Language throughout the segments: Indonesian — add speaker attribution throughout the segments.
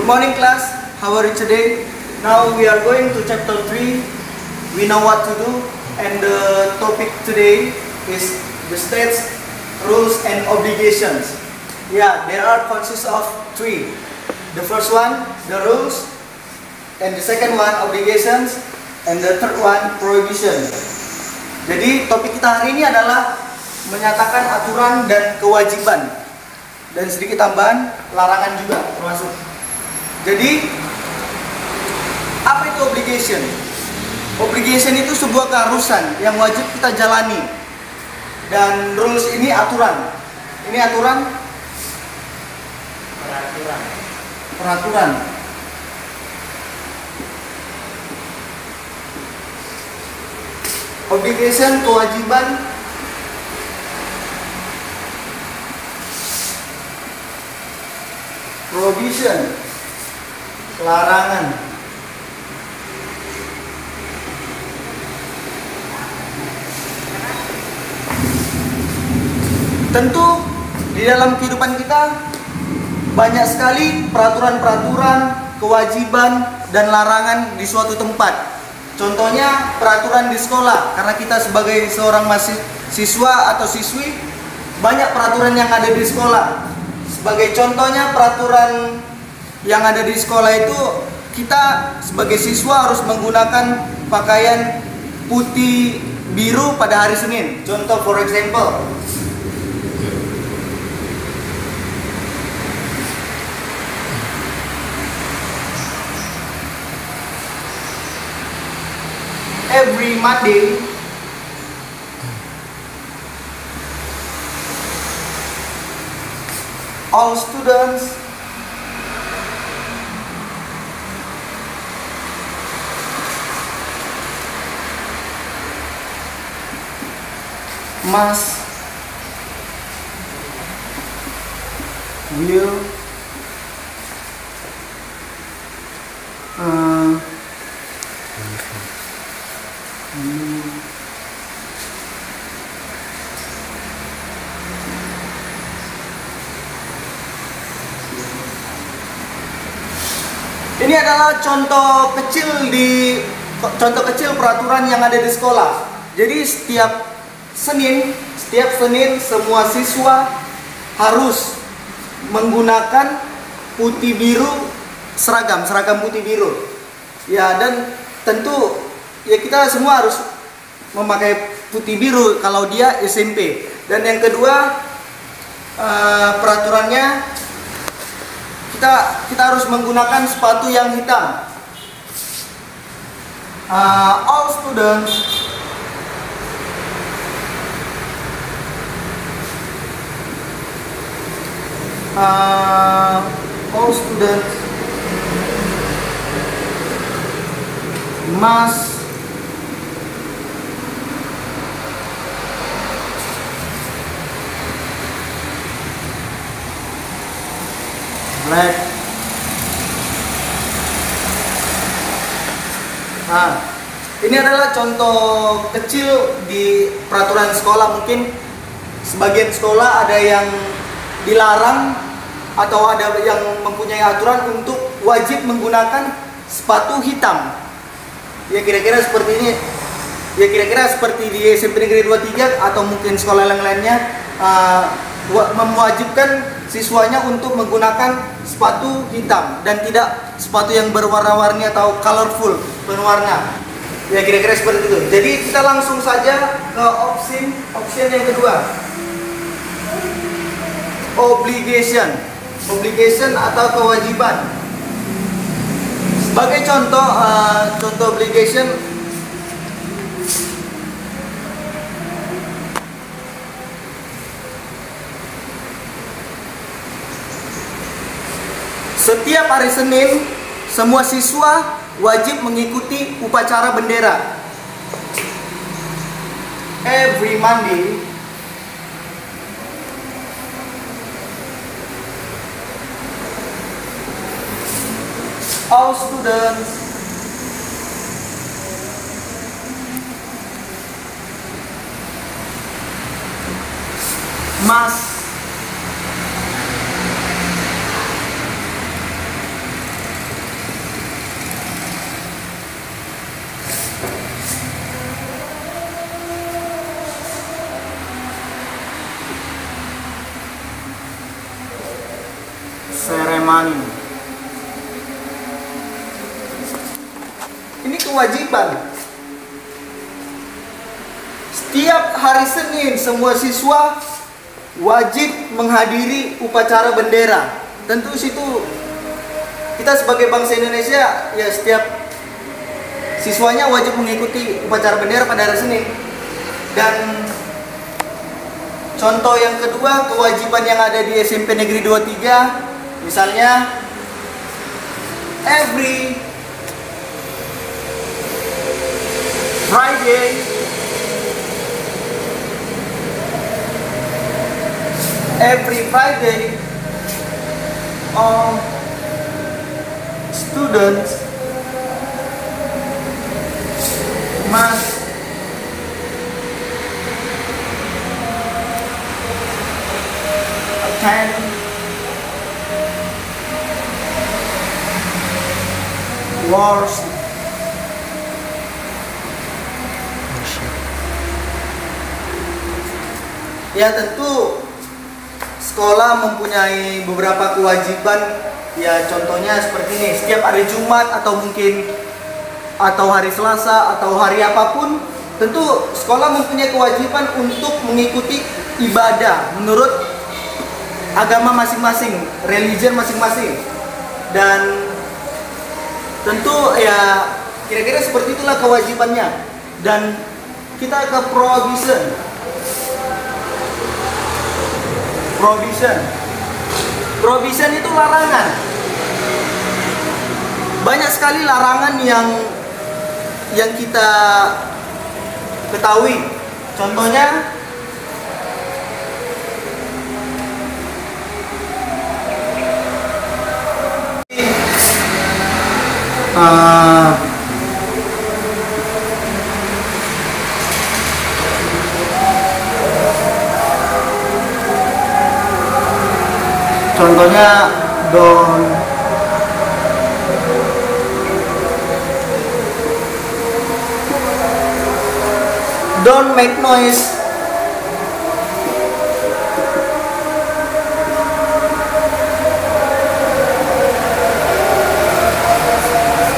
Speaker 1: morning class, how are you today? Now we are going to chapter 3. We know what to do, and the topic today is the states, rules and obligations. Yeah, there are consists of 3. The first one, the rules, and the second one, obligations, and the third one, prohibition. Jadi topik kita hari ini adalah menyatakan aturan dan kewajiban, dan sedikit tambahan larangan juga termasuk. Jadi apa itu obligation? Obligation itu sebuah keharusan yang wajib kita jalani, dan rules ini aturan. Ini aturan, peraturan. Obligation, kewajiban, prohibition, larangan. Tentu di dalam kehidupan kita banyak sekali peraturan-peraturan, kewajiban dan larangan di suatu tempat. Contohnya peraturan di sekolah, karena kita sebagai seorang siswa atau siswi, banyak peraturan yang ada di sekolah. Sebagai contohnya peraturan yang ada di sekolah itu, kita sebagai siswa harus menggunakan pakaian putih biru pada hari Senin. Contoh, for example, every Monday all students must wear ini adalah contoh kecil peraturan yang ada di sekolah. Jadi setiap Senin semua siswa harus menggunakan putih biru, seragam putih biru. Ya, dan tentu ya kita semua harus memakai putih biru kalau dia SMP. Dan yang kedua, peraturannya kita harus menggunakan sepatu yang hitam. All students must black. Ini adalah contoh kecil di peraturan sekolah. Mungkin sebagian sekolah ada yang dilarang atau ada yang mempunyai aturan untuk wajib menggunakan sepatu hitam. Ya kira-kira seperti ini. Ya kira-kira seperti di SMP Negeri 23 atau mungkin sekolah yang lainnya mewajibkan siswanya untuk menggunakan sepatu hitam dan tidak sepatu yang berwarna-warni atau colorful, berwarna. Ya kira-kira seperti itu. Jadi kita langsung saja ke option yang kedua. Obligation atau kewajiban. Sebagai contoh obligation, setiap hari Senin, semua siswa wajib mengikuti upacara bendera. Every Monday, all students must menemani. Ini kewajiban. Setiap hari Senin semua siswa wajib menghadiri upacara bendera. Tentu situ kita sebagai bangsa Indonesia ya setiap siswanya wajib mengikuti upacara bendera pada hari Senin. Dan contoh yang kedua, kewajiban yang ada di SMP Negeri 23, misalnya every Friday all students must attend worship. Ya tentu sekolah mempunyai beberapa kewajiban. Ya contohnya seperti ini, setiap hari Jumat atau hari Selasa atau hari apapun, tentu sekolah mempunyai kewajiban untuk mengikuti ibadah menurut agama masing-masing, religion masing-masing. Dan tentu ya kira-kira seperti itulah kewajibannya. Dan kita ke prohibition. Prohibition itu larangan. Banyak sekali larangan yang kita ketahui. Contohnya contohnya don't make noise.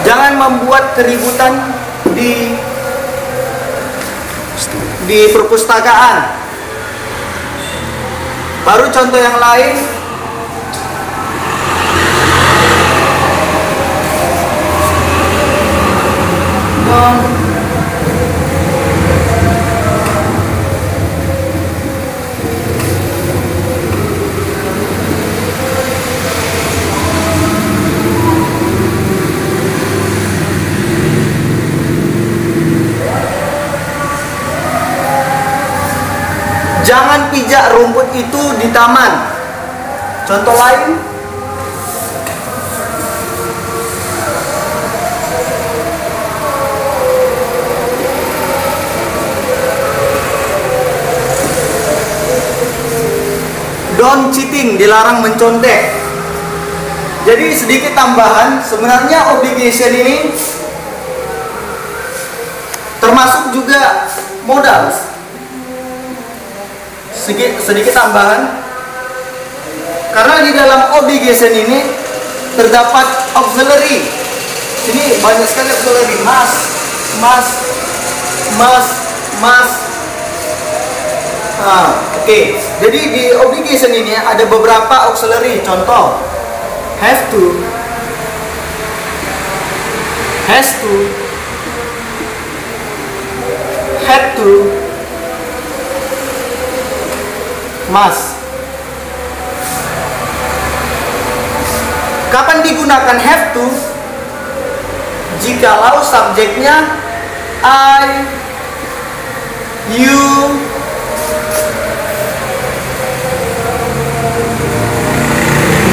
Speaker 1: Jangan membuat keributan di perpustakaan. Baru contoh yang lain, jangan pijak rumput itu di taman. Contoh lain, don't cheating, dilarang mencontek. Jadi sedikit tambahan, sebenarnya obligation ini termasuk juga modal. Sedikit tambahan, karena di dalam obligation ini terdapat auxiliary. Ini banyak sekali auxiliary, Oke. Jadi di obligation ini ada beberapa auxiliary. Contoh, have to, must. Kapan digunakan have to? Jikalau subjeknya I, you,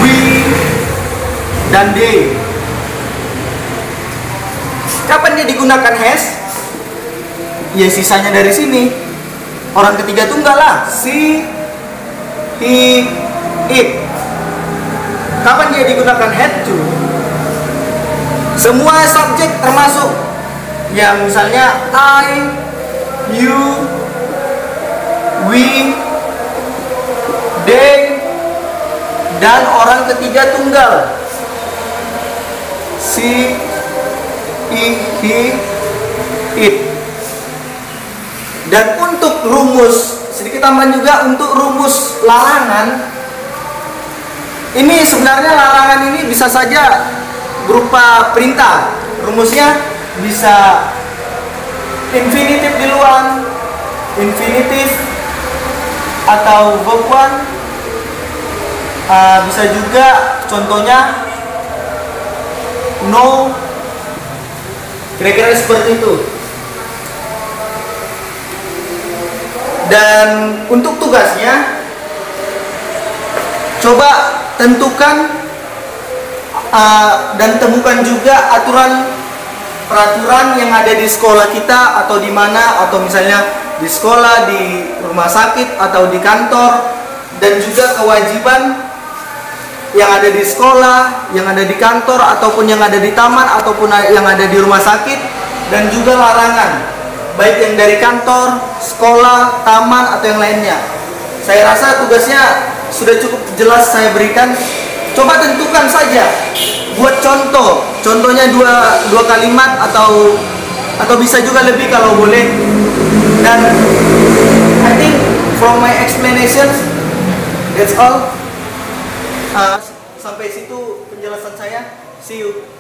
Speaker 1: we, dan they. Kapan dia digunakan has? Ya sisanya dari sini. Orang ketiga tunggal lah. She, he, it. Kapan dia digunakan had to? Semua subjek termasuk. Ya misalnya I, you, we, they, dan orang ketiga tunggal. She, he, it. Dan untuk rumus, sedikit tambahan juga untuk rumus larangan. Ini sebenarnya larangan ini bisa saja berupa perintah. Rumusnya bisa infinitif di luar, infinitif atau verb one. Bisa juga contohnya no, kira-kira seperti itu. Dan untuk tugasnya, coba tentukan dan temukan juga peraturan yang ada di sekolah kita atau di mana, atau misalnya di sekolah, di rumah sakit atau di kantor, dan juga kewajiban yang ada di sekolah, yang ada di kantor, ataupun yang ada di taman, ataupun yang ada di rumah sakit, dan juga larangan, baik yang dari kantor, sekolah, taman, atau yang lainnya. Saya rasa tugasnya sudah cukup jelas saya berikan. Coba tentukan saja, buat contohnya dua kalimat atau bisa juga lebih kalau boleh. Dan I think from my explanation, that's all. Sampai situ penjelasan saya. See you.